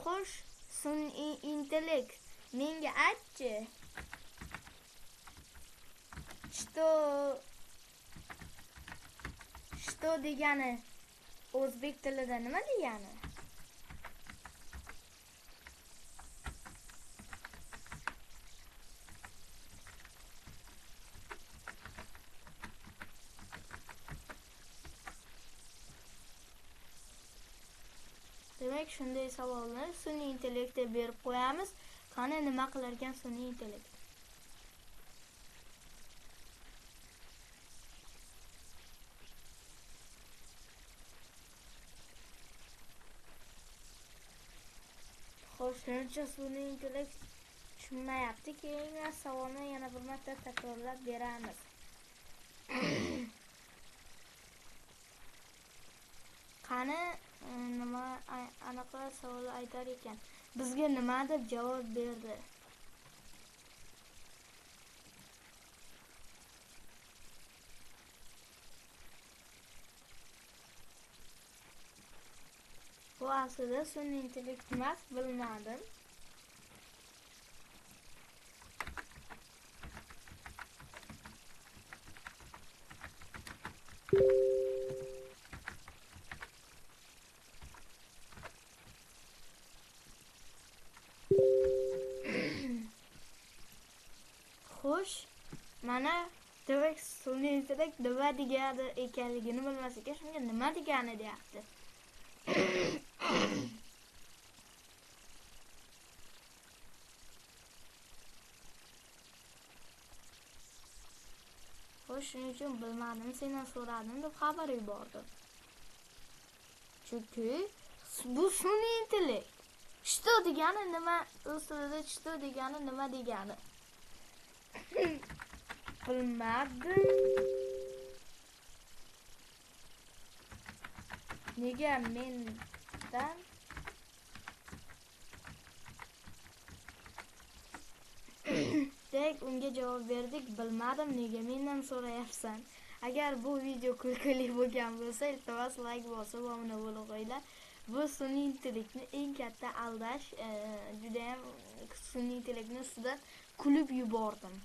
Xo'sh, sun'iy intellekt menga aytchi. Что degani o'zbek tilida nima degani? Demak, shunday savollarni sun'iy intellektga berib qo'yamiz. Qani nima qilar ekan sun'iy intellekt? Xo'sh, shuncha sun'iy intellekt tushunmayapti. Keyingi savolni yana bir marta takrorlab beramiz. Qani nima anaqa savol aytar ekan? Bizga nima deb javob berdi? Bu aslida sun'iy intellekt emas, bilmadim. Xo'sh, mana demak sun'iy intellekt nima degani ekanligini bilmas ekan, shunga nima degani deyapti. Xo'sh, shuning uchun bilmadim, sendan so'radim deb xabar yubordim. Chunki bu sun'iy intellekt. Что degani nima? Rus tilida что degani nima degani? Bilmadim. Nega mendan dek unga javob berdik. Bilmadim, nega mendan so'rayapsan? Agar bu video kulgili bo'lgan bo'lsa, iltimos like bosib obuna bo'lib qo'yinglar. Bu sun'iy intellektni eng katta aldash, juda ham sun'iy intellektni ustidan kulib yubordim.